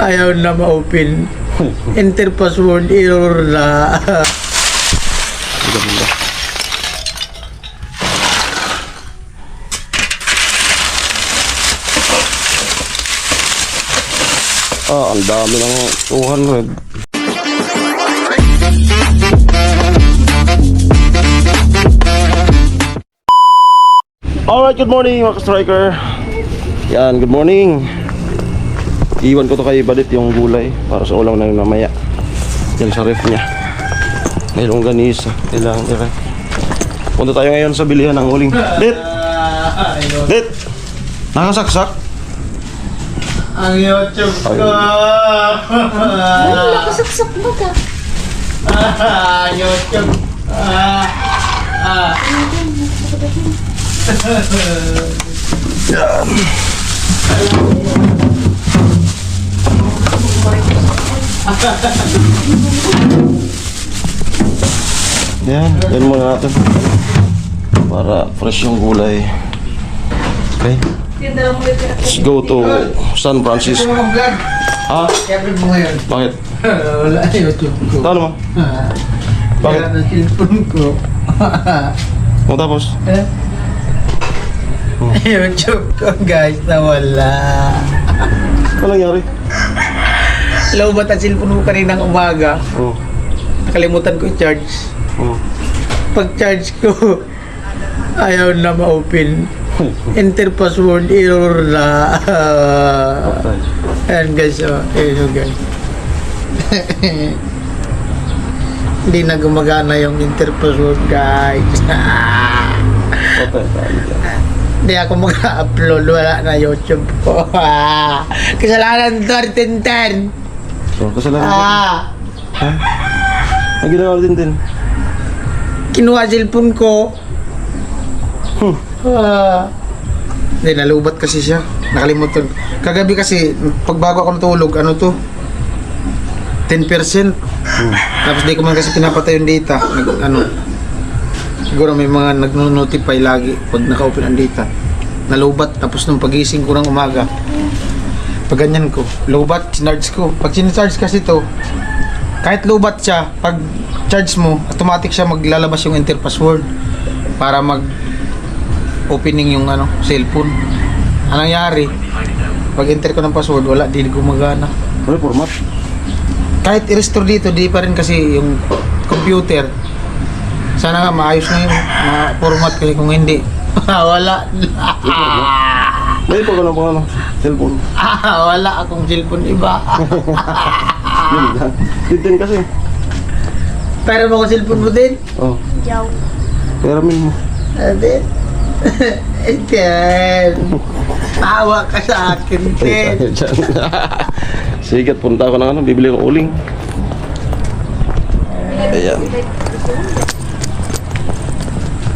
Ayaw na ma-open. Enter password error na. Ganda. Ang dami ng 200. Alright, good morning mga ka-striker. Yan, good morning. Iwan ko to kay Badit yung gulay para sa ulam na yung mamaya. Yan sa ref niya. May longganisa. Kailangan i-ref. Punta tayo ngayon sa bilihan ng uling. Dit! Dit! Nakasaksak? Ang YouTube ko. Ano nakasaksak mo ka? YouTube. Yan. Yan muna natin para fresh yung gulay. Okay, let's go to San Francisco. Vlog. Ha? Kaya mo ngayon. Bakit? Wala YouTube ko. Ano mo? Bakit? Kaya na cellphone ko. O tapos? YouTube ko guys nawala. Ano nangyari? Lowbat ang cellphone ko kaninang umaga. Oh. Nakalimutan ko i-charge. Oh. Pag-charge ko, ayaw na ma-open. Enter password error na. Ayan guys, ayun guys. Hindi na gumagana yung enter password guys. Okay. Hindi ako mag-upload, wala na YouTube ko. Kasalanan to, Tintin. So, kasalanan ko. Ha? Ang ginawa din din. Kinuha cellphone ko. Hindi, nalubat kasi siya. Nakalimutan. Kagabi kasi, pagbago ako natulog, ano to? 10%. Tapos di ko man kasi pinapatay yung data. Siguro may mga nagno-notify lagi pag naka-open ang data. Nalubat. Tapos nung pagising ko ng umaga, pag ganyan ko, lubat, sinarge ko. Pag sinarge kasi to, kahit lubat siya, pag charge mo, automatic siya maglalabas yung enter password para mag opening yung cellphone. Anong nangyari? Pag enter ko ng password, wala, di gumagana. Ano format? Kahit i-restore dito, di pa rin kasi yung computer. Sana nga maayos na yung format kasi kung hindi, wala. May pa ka ng cellphone. Wala akong cellphone iba. Yun lang. Din kasi. Pero mo ko cellphone mo din? Oh. Yaw. Peramin mo. Din. Iten. Tawa ka sa akin, Tin. Sige, punta ako ng bibili ko uling. Ayan.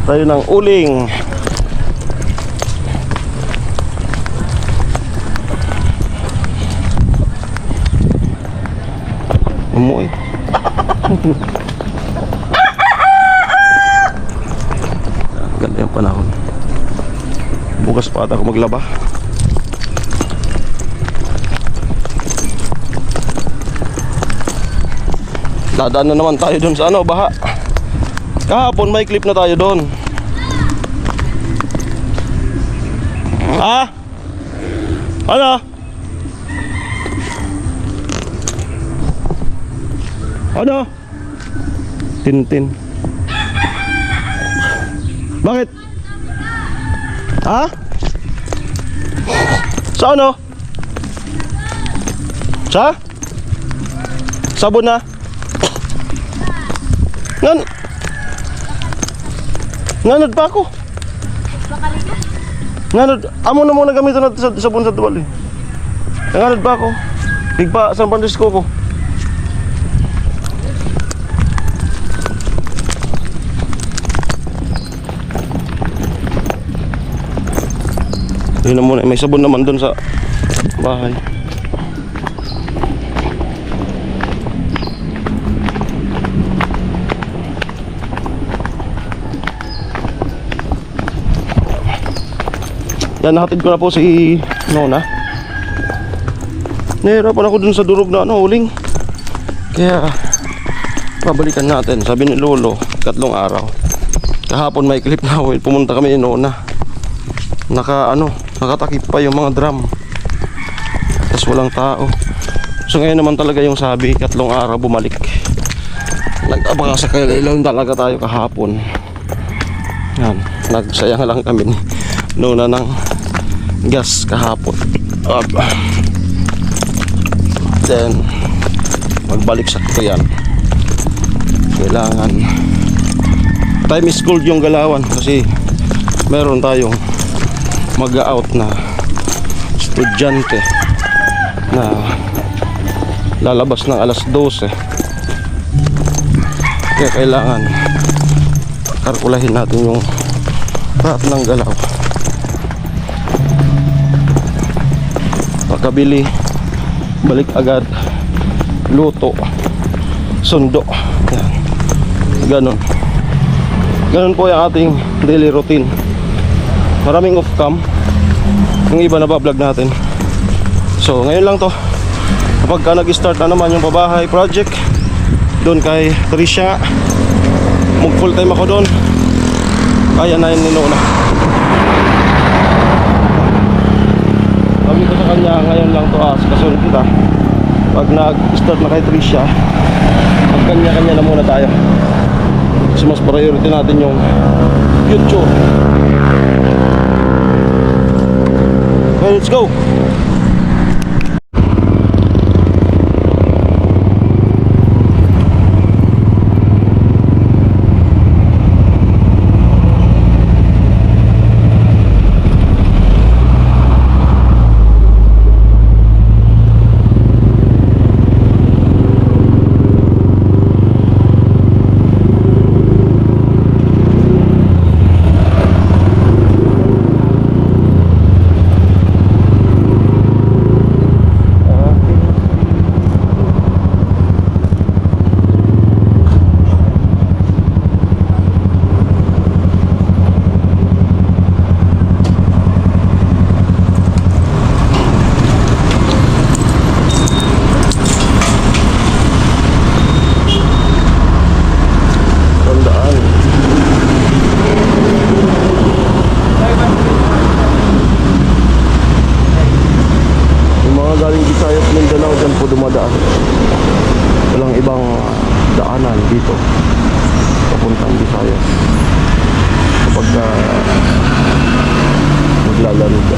Tayo ng uling. Umuwi. Ganda yung panahon. Bukas pa ata ako maglaba. Dadaan na naman tayo dun sa baha. Kahapon may clip na tayo doon. Ha? Ano? Ano? Tintin. Bakit? Ha? Sa ano? Sa? Sabon na? Nganod pa ako. Nganod, amo na muna gamitin natin sa sabon sa tuwal eh. Nganod pa ako. Bigpa San Francisco ko. Yun na muna, may sabon naman dun sa bahay. Yan, nahatid ko na po si Nona. Nahirapan ako dun sa durog na ano, uling. Kaya, babalikan natin. Sabi ni Lolo, 3 araw. Kahapon may clip na ako. Pumunta kami noon na. Nakatakip pa yung mga drum. Tapos walang tao. So ngayon naman talaga yung sabi, 3 araw bumalik. Nag-abaka sa kailan talaga tayo kahapon. Yan, nagsayang lang kami noon na ng gas kahapon. Then magbalik sakto yan. Kailangan time is gold yung galawan kasi meron tayong mag-out na estudyante na lalabas ng alas 12. Kaya kailangan kalkulahin natin yung lahat ng galaw. Makabili, balik agad, luto, sundo. Yan. Ganon po yung ating daily routine. Maraming off-cam. Yung iba na vlog natin. So ngayon lang to. Kapag ka nag-start na naman yung pabahay project doon kay Trisha, mag full time ako doon. Kaya na yun niluna. Sabi ko sa kanya, ngayon lang to kasunod kita. Pag nag-start na kay Trisha, mag kanya-kanya na muna tayo. Kasi mas priority natin yung YouTube. Okay, let's go! Dumadaan, walang ibang daanan dito papuntang Visayas kapag maglalaro ka.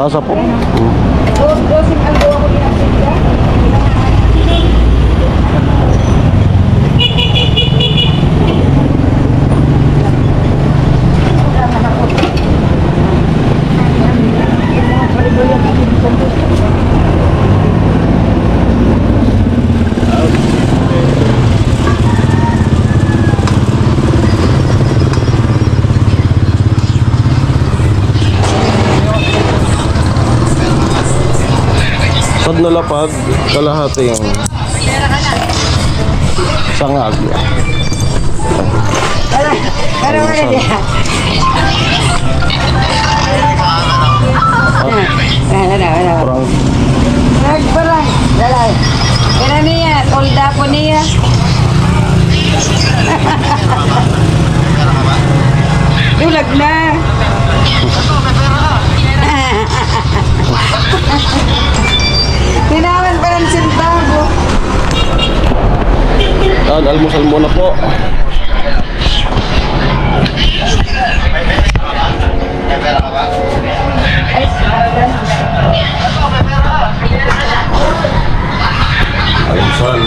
Tasa po. Dosing ang gawa ko pinapinda. Pag nalapad, kalahati yung sangag. Pero wala niya. Wala. Parang Nagparang. Lalay. Kaya niya, tolda po niya. Dulag na. Tinawan pa ng sintabo. almusal muna po. Almusal.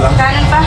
Kanan pa.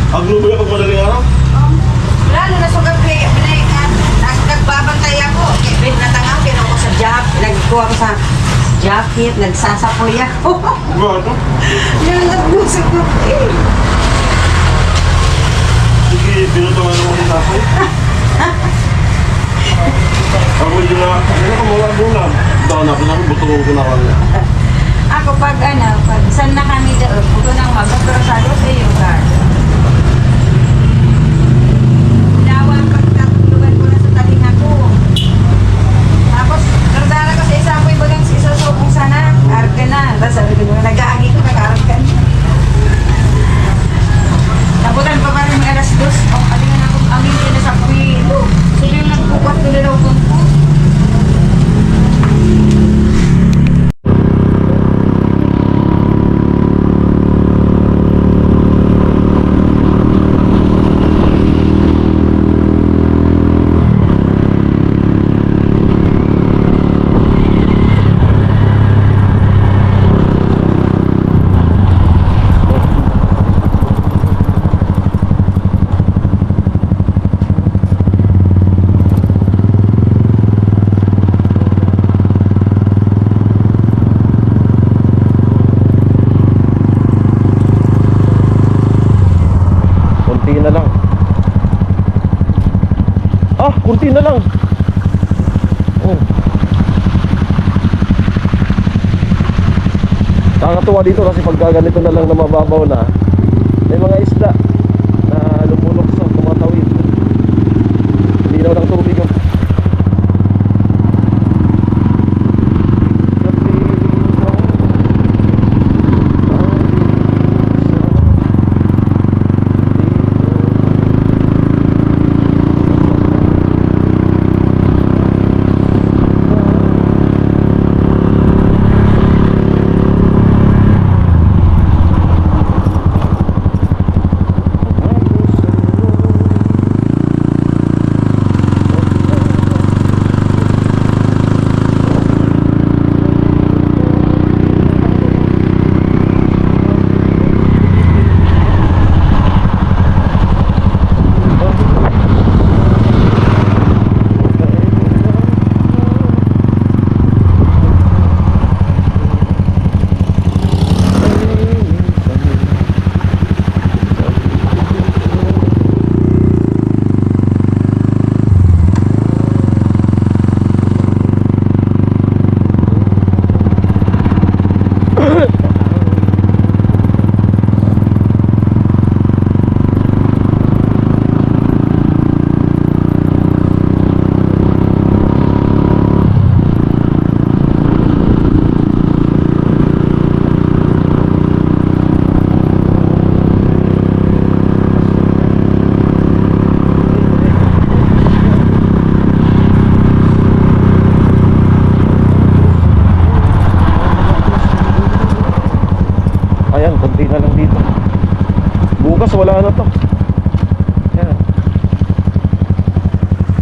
Aglo ba yung pagmadaling araw? Wala, nung nasugat ko nagbabantay ako. Natangang kinuha ko sa nagkuha ko sa jacket, nagsasapoy ako. Ano? Yung nagbuso ko. Sige, pinutungan mo ng tapay. Ako yun na, ano ka mga bulan? Daw na, butong ko na kanya. Ako pag saan na kami doon, puto ng magkakrasado sa iyo, garden. Dawang pagkatulugan ko na sa taling ako. Tapos, nardala ko sa isa ko ibagang isusubong sana. Arga na. Tapos sabi ko, nag-aagi ko, nag-argan. Nabutan pa rin mga alas 2. O, alingan ako, amin din na sa puwilo. Sila yung nagbukat ko na daw ko. Kunti na lang. Kunti na lang. Oh. Nakakatuwa dito kasi pagka ganito na lang na mababaw na, may mga isda na lumulokso, tumatawid. Hindi naman ang tubig yung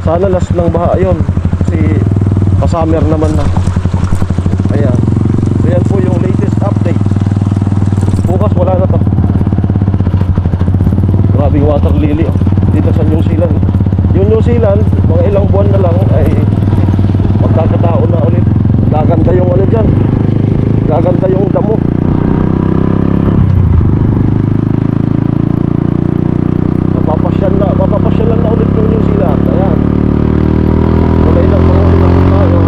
Sana last ng baha yun. Kasi pa-summer naman na. Ayan. So yan po yung latest update. Bukas wala na to. Grabing water lily oh. Dito sa New Zealand. Yung New Zealand, mga ilang buwan na lang ay magkakatao na ulit. Gaganda yung ano dyan. Gaganda yung damo. Mapapasyalan na ulit yung New Zealand. Ayan. Wala ilang mga ulit tayo.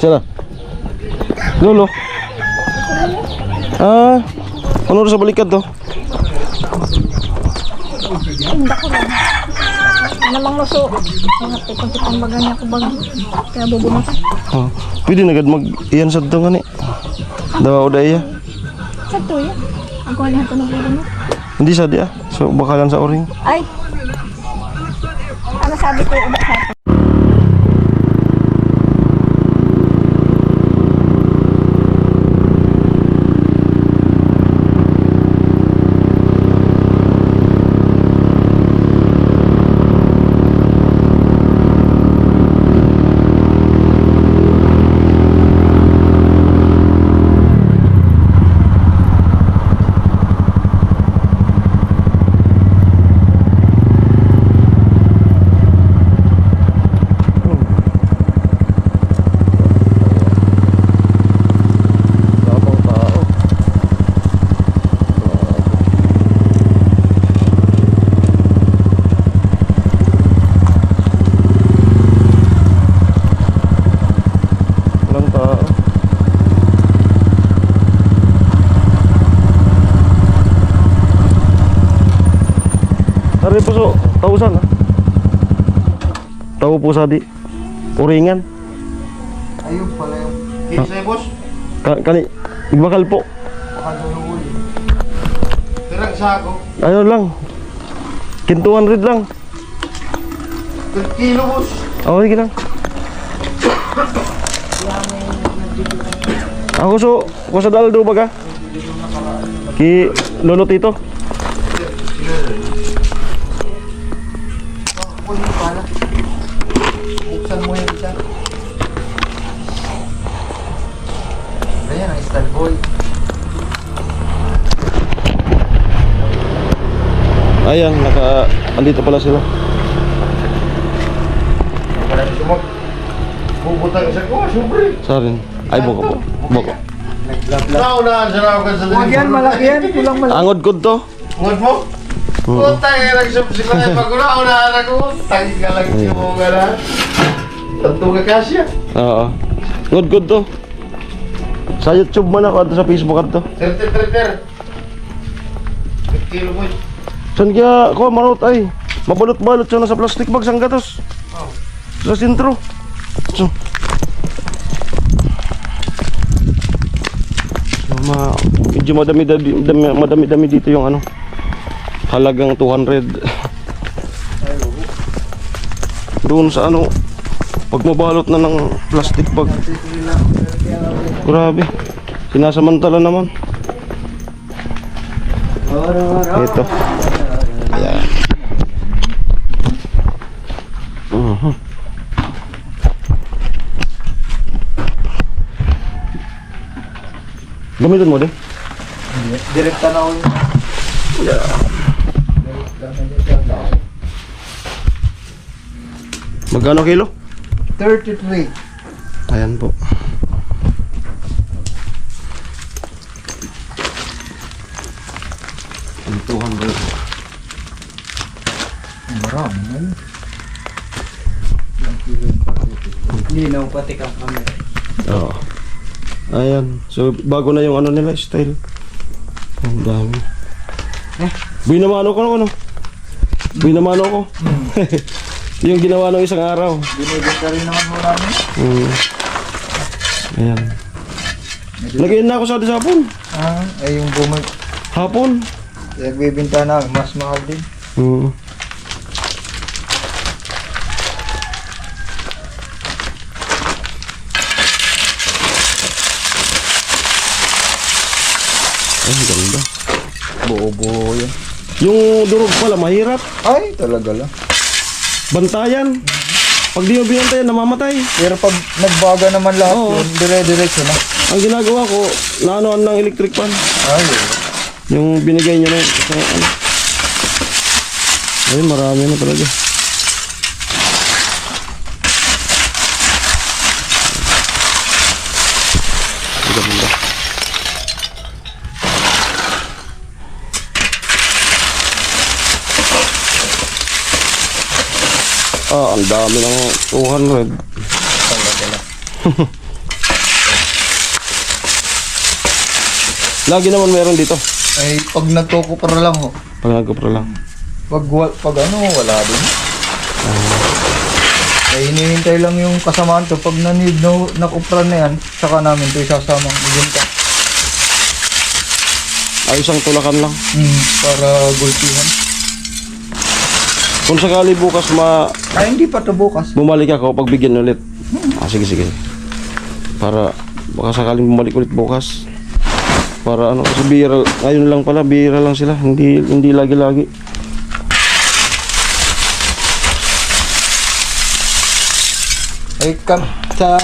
Sana. Lolo. Ano sa balikat to? Tinda ko lang. Namang luso. Mga tikong baga niya ko bag. Kaya bubunutan. Pwede na agad mag-iyan sa ito nga ni. Dawa o daya. Sa to yan. Ako niya ito nabubunot. Hindi sa dia. So bakalan sa oring. Ay. Ano sabi ko ubat sa ito? Tausan ah. Tao po sa di. Uringan. Ayun pala yung... Kaya sa'yo, boss? Kani, igbakal po. Nakadulungol. Tirang sa ako. Ano lang. 200 lang. 12 kilo, boss. Ako, sige lang. Ako sa daldo baga. Ki lolo tito. Kunin pala. Buksan mo yung isa. Ayan, ang style boy. Ayan, andito pala sila. Wala na sumag. Bubutang isa ko, syempre. Sarin. Ay, buko po. Buko. Naunahan sa nawagan sa Huwag yan, malaki yan. Kulang malaki. Angod ko to. Ngod mo? Putang ina, nagsubsik ko na. Pag naunahan ako, tangi ka lang siya mo ka na. Tanto ka kasya. Oo. Angod ko to. Sa YouTube man ako, ato sa Facebook ato. Ter. 12 kilo boy. San kaya ko marot ay. Mabalot-balot siya na sa plastic bag sang gatos. Sa sentro. So, medyo madami dito yung ano. Halagang 200. Doon sa ano, pag mabalot na ng plastic bag. Grabe. Sinasamantala naman. Ito. Ayan. Gamitin mo din. Direkta na ako yun. Magkano kilo? 33. Ayan po. Ang 200. Marami na yun. Linaw pati kang camera. Oo. Ayan. So, bago na yung ano nila, style. Ang dami. Binamano ko ano? Binamano ko. Yung ginawa ng isang araw. Binibenta rin naman mo namin. Ayan. Lagyan na ako sa hapon. Ay yung bumag. Hapon. Nagbibenta na, mas mahal din. Ay, ganda. Buo-buo yan. Yung durog pala, mahirap. Ay, talaga lang. Bantayan. Pag di mo binantayan, namamatay. Pero pag nagbaga naman lahat Oo. yun, dire-diretso na. Ang ginagawa ko, naanoan ng electric fan. Ay, Yung binigay niya na sa ano. Ay, marami na talaga. Ganda. Ang dami ng 200. Lagi naman meron dito. ay pag nagtuko para lang ho. Pag nagkapra lang. Pag ano, wala din. Ay hinihintay lang yung kasamaan to. Pag nanid no, nakupra na yan, saka namin ito isasamang ibenta. Ay, isang tulakan lang. Para gulpihan. Kung sakali bukas Ay, hindi pa to bukas. bumalik ako, pagbigyan ulit. Sige. Para baka sakaling bumalik ulit bukas. Para ano, kasi bihira, ngayon lang pala, bihira lang sila. Hindi lagi-lagi. Ay, sa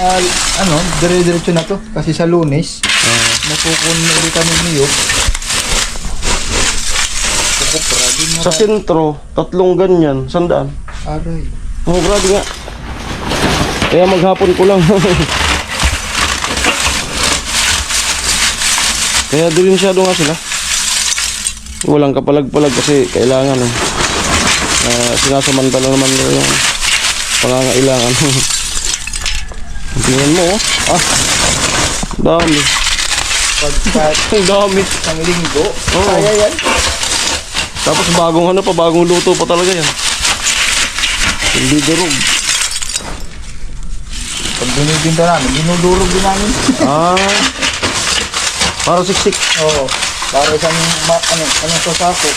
ano, dire-diretso na to. Kasi sa Lunes, napukun ulit kami niyo. Kukupra din na. Sa sentro, 3 ganyan, 100. Aray. Oh, grabe nga. Kaya maghapon ko lang. Kaya delinsyado nga sila. Walang kapalag-palag kasi kailangan sinasamantala naman nila yung pangangailangan. Tingnan mo, oh. Dami. Pagkat Ang dami. isang linggo, Oo. kaya yan. Tapos bagong luto pa talaga yan. Hindi durog. Pag binibinta namin, dinudurog din namin. Ah. Para siksik. Oo. Para isang, anong sasako.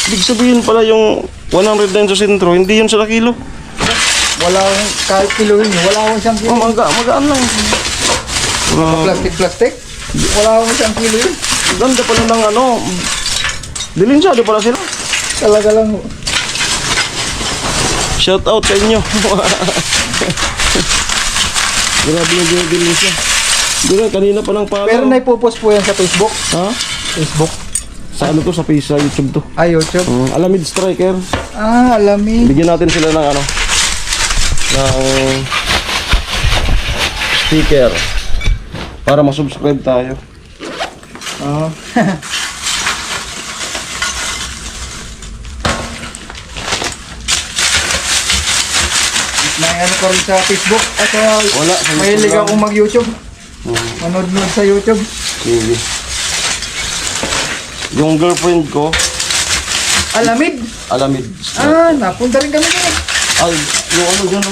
Ibig sabihin pala yung 100 na yun sa sentro, hindi yun sa kilo. Wala akong, kahit kilohin nyo, wala akong isang Oh, kilo. magaan lang. Plastic. Wala akong isang kilo yun. Ganda pala ng ano. Dilinsyado pala sila. Talaga lang. Shout out sa inyo. Grabe yung dilinsya. Gano'n, kanina pa lang pala. Pero naipopost po yan sa Facebook. Ha? Facebook. Sa ano to? Sa face, sa YouTube to. Ay, YouTube. Alamid Striker. Ah, alamin. Bigyan natin sila ng ano. Ng sticker. Para masubscribe tayo. Oo. May ano ko rin sa Facebook at Wala, sa mahilig YouTube lang. akong mag-YouTube. Manood-nood sa YouTube. Sige. Yung girlfriend ko, Alamid. Alamid. Napunta rin kami dyan. Ay, yung ano dyan.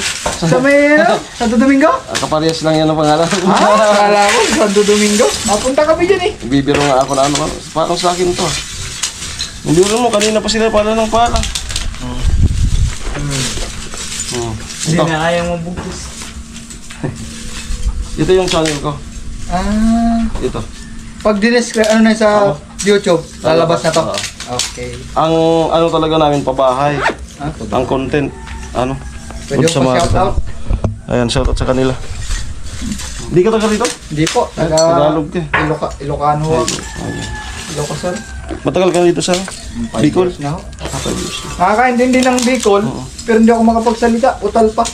Sa may, Santo Domingo? Kaparehas lang yan ang pangalan. Akala ko, Santo Domingo. Napunta kami dyan eh. Bibiro nga ako na ano, parang sa akin to. Hindi mo kanina pa sila pala ng pala. Hindi Ito, na ayaw mo bugis. ito yung channel ko. Ito. Pag dinescribe, ano na sa YouTube, lalabas na to. Oo. Okay. Ang ano talaga namin pabahay. Ang content. Ano? Pwede Good mo pa shout out? Ayan, shout out sa kanila. Hindi ka taga rito? Hindi po. Tagalog ka. Ilocano ako. Ilocosur. Matagal ka dito sa Bicol? Na ako. Nakakaintindi ng Bicol, pero hindi ako makapagsalita. Utal pa.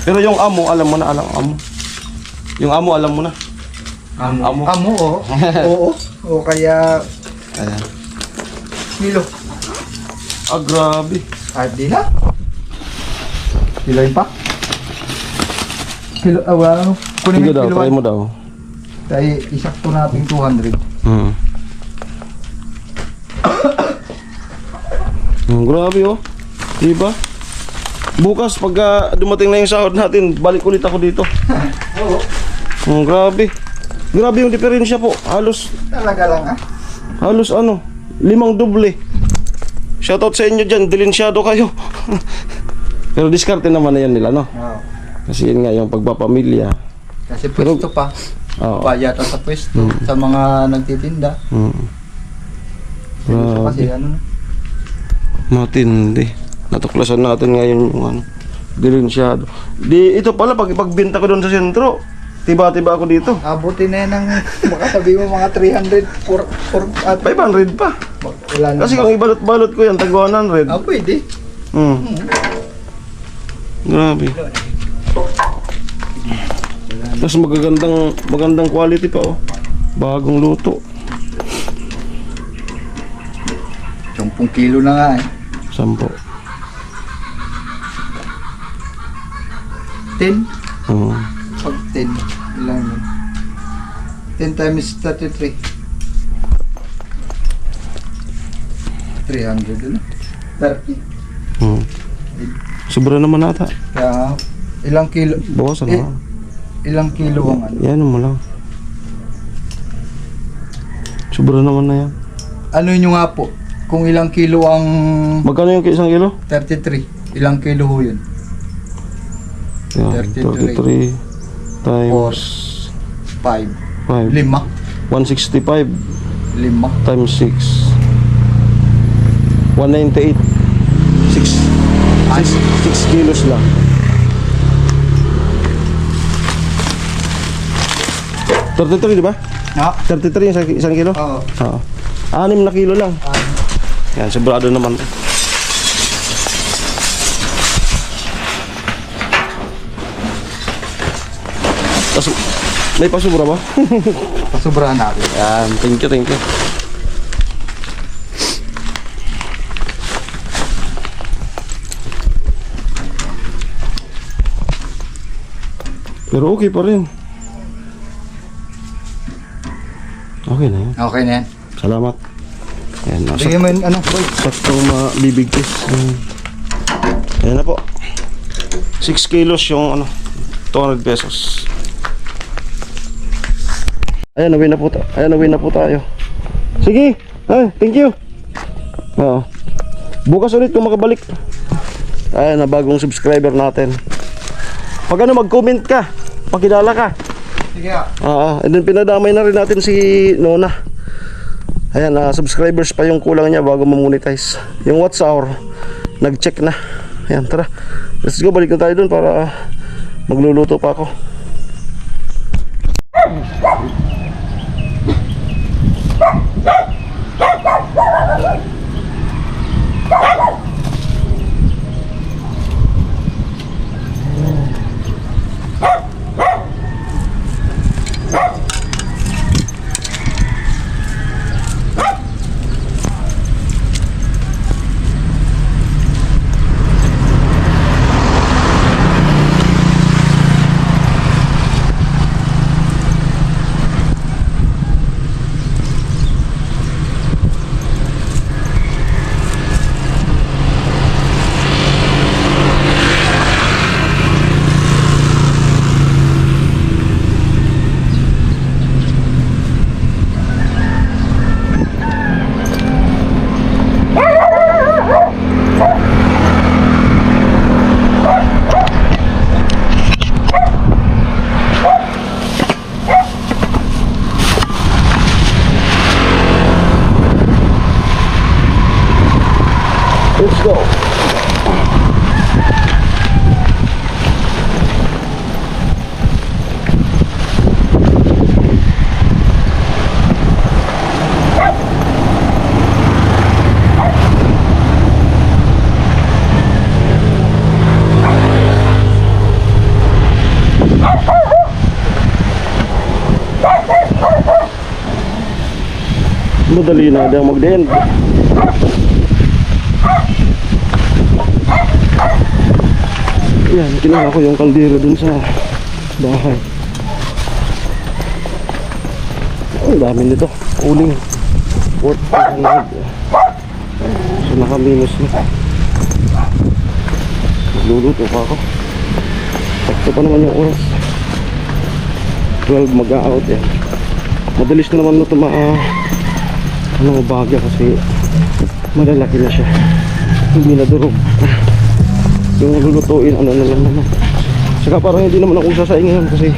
Pero yung amo, alam mo na, amo. Yung amo, alam mo na. Amo. Amo, oo. Oo. O kaya, Ayan. Milo. Ah, grabe. Di na. Kiloin pa. Wala ano. Kunin Sige mo daw, yung try kiloan. mo daw. Tayo, isakto natin 200. Grabe oh. Diba? Bukas pagka dumating na yung sahod natin, balik ulit ako dito. Oo. Grabe. Grabe yung diferensya po. Halos Talaga lang ah. ano, 5 doble. Shoutout sa inyo dyan, dilinsyado kayo. Pero diskarte naman na yan nila, no? Oo. Kasi yun nga yung pagpapamilya. Kasi pwesto pa. Oo. Bayata sa pwesto. Sa mga nagtitinda. Pwesto kasi ano. Matindi. Natuklasan natin ngayon yung ano, dilinsyado. Ito pala, pagbinta ko doon sa sentro, tiba-tiba ako dito. Abutin na yan ng, baka sabi mo mga 300 at 500 pa. wala na. Kasi kung ibalot-balot ko yan, tag 100. Pwede. Grabe. Tapos magandang quality pa oh. Bagong luto. 10 kilo na nga eh. 10. 10? Oo. Pag 10, ilan yun? 10 times 33. 300 ano? 30. Sobra naman ata. Kaya, ilang kilo? Bawasan Eh, na. ilang kilo ang ano? Yan mo lang. Sobra naman na yan. Ano nyo nga po? Kung ilang kilo ang Magkano yung isang kilo? 33, ilang kilo ho yun? Yan, 33 times 5. 5. 5. 165 5. times 6. 198. 6 kilos lang. 33 di ba? Ha? 33 yung isang kilo? Oo. Oo. 6 na kilo lang. Yan, sobrado naman. Tapos, may pasubra ba? Pasubrahan natin. Yan, thank you. Pero okay pa rin. Okay na yan. Okay na yan. Salamat. Yan, Bigyan mo yun, ano? saktong mabibigkis. Ayan na po. 6 kilos yung ano, 200 pesos. Ayan, nawin na po tayo. Ayan, nawin na po tayo. Sige. Ay, thank you. Oo. Bukas ulit kung makabalik. Ayan na, bagong subscriber natin. Pag ano, mag-comment ka. Pakilala ka. Sige ah. Oo. And then pinadamay na rin natin si Nona. Ayan, subscribers pa yung kulang niya bago mamonetize. Yung watch hour, nag-check na. Ayan, tara. Let's go, balik na tayo dun para magluluto pa ako. Let's go. Madali na daw mag-dent. Yan, kinuha ko yung kaldero dun sa bahay. Ang dami nito. Uling. 400. So nakaminus na. Magluluto pa ako. Sakto pa naman yung oras. 12 mag-out yan. Madalis na naman ito mabagya kasi malalaki na siya. Hindi na durog. Yung lulutuin, ano na lang naman. Saka parang hindi naman ako sasaing ngayon kasi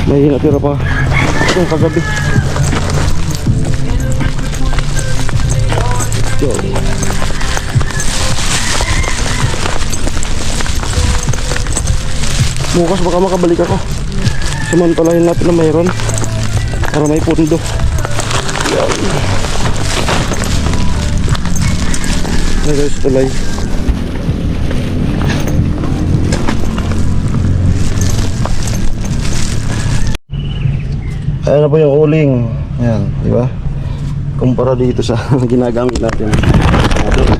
may natira pa yung kagabi. So, bukas baka makabalik ako. Samantalahin natin na mayroon para may pundo. Yan. Guys, tulay. Ayan na po yung uling. Ayan, di ba? Kumpara dito sa ginagamit natin.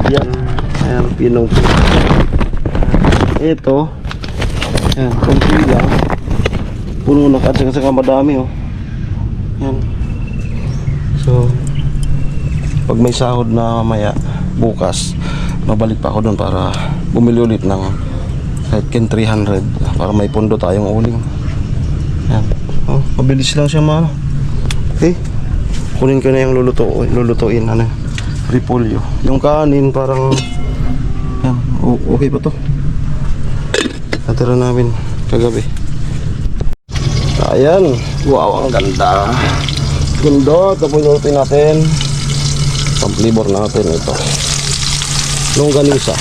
Yan. Ayan, pinong. Ito. Ayan, kunti lang. Puno na kasi madami oh. Ayan. So, pag may sahod na mamaya, bukas, mabalik pa ako doon para bumili ulit ng kahit 300 para may pundo tayong uling. Ayan. Oh, mabilis lang siya mano. Okay. Kunin ko na yung lulutuin ano, repolyo. Yung kanin parang yan, okay pa to. Natira namin kagabi. Ayan. Wow, ang ganda. Gundo, ito po yung lutuin natin. Pang-flavor natin ito. Longganisa.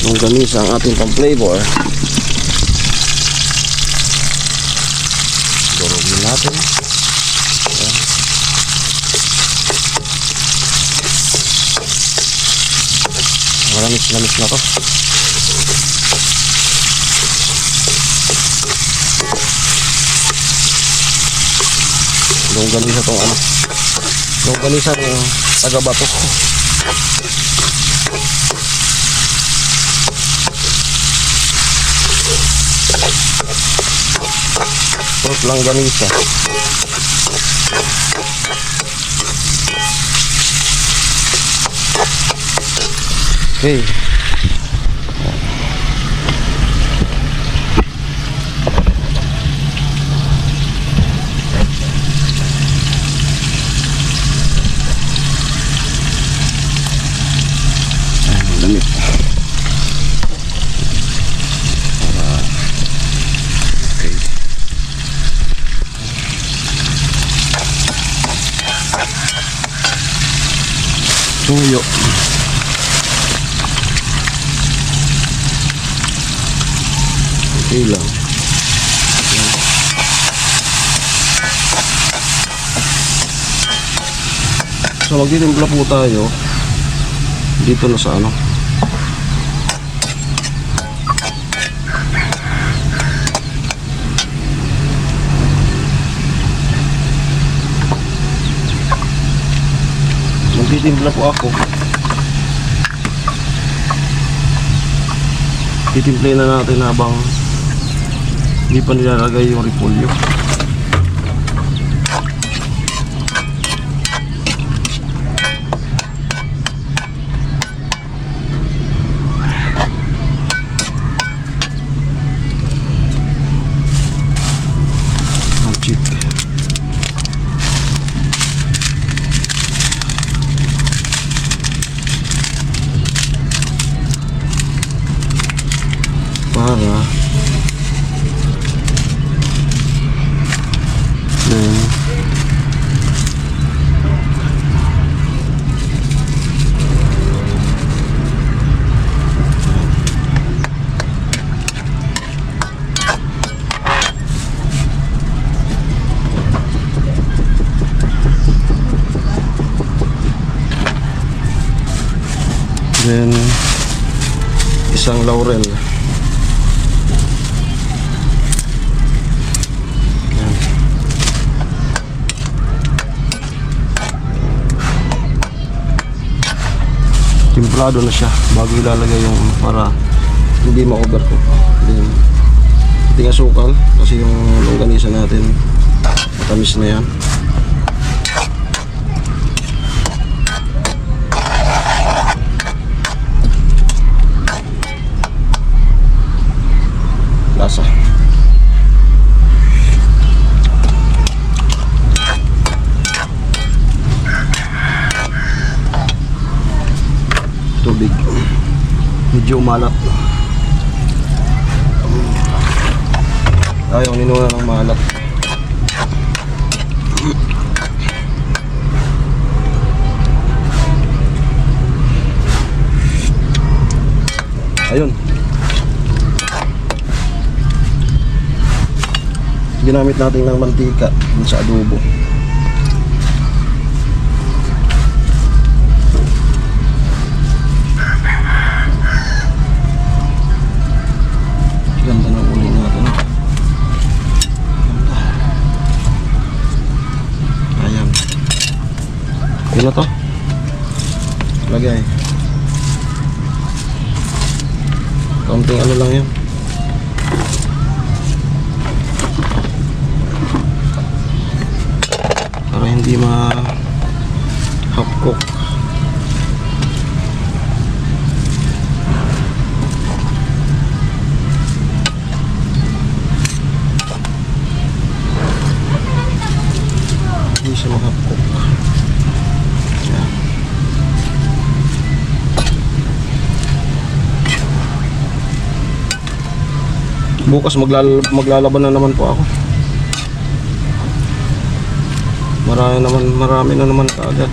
Longganisa ang ating pang-flavor. Durugin natin. Ayan. Malamis-lamis na to. Longganisa tong ano. Longganisa ng taga-Batok. Pork longganisa. Okay. Damit. Okay. Tuyo. Okay lang. So magtitimpla po tayo dito na sa ano. Magtitimpla po ako. Titimplayin na natin habang hindi pa nilalagay yung repolyo. Magic. Para then isang laurel. Timplado na siya bago ilalagay yung para hindi ma-overcook. Then ating asukal kasi yung longganisa natin matamis na yan. Lasa. Tubig. Medyo malat. Ayaw ninuna ng malat. Ayun. Ginamit natin ng mantika sa adobo. Ganda ng uling natin. Ganda. Ayan. Yun na to. Lagay. Kaunting ano lang yan. Para hindi half cook. Hindi siya half cook. Yan. Bukas maglalaban na naman po ako. Marami na naman kaagad.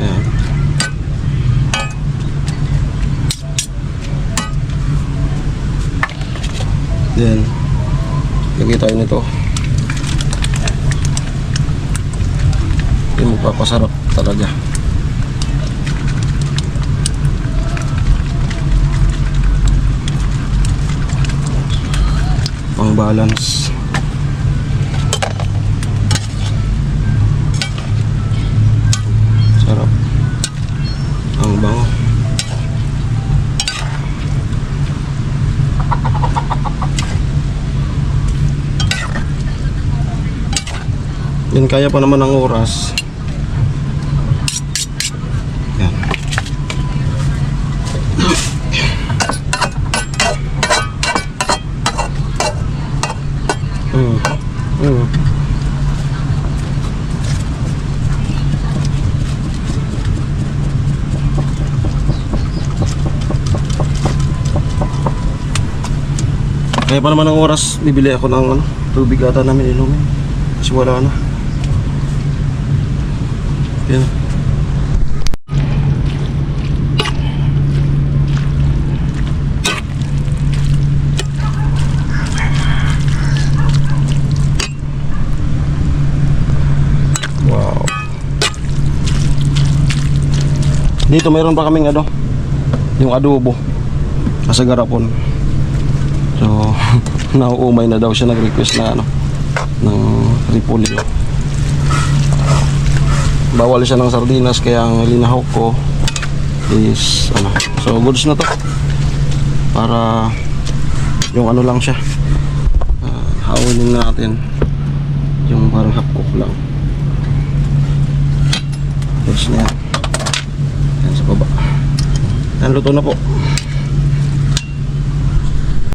Ayan. Then lagay tayo nito. Yung magpapasarap talaga. Pang balance. Sarap. Ang bango. kaya pa naman ang oras. Yan. Kaya pa naman ang oras, bibili ako ng tubig ata namin inumin. Kasi wala na. Yan. Wow. Dito mayroon pa kaming yung adobo sa garapon. So, nauumay na daw siya, nag-request na ng repolyo. Bawal siya ng sardinas, kaya ang linahok ko is so goods na to. Para yung lang siya. Hawinin natin yung parang half cook lang. Goods na yan. Yan sa baba. Yan, luto na po.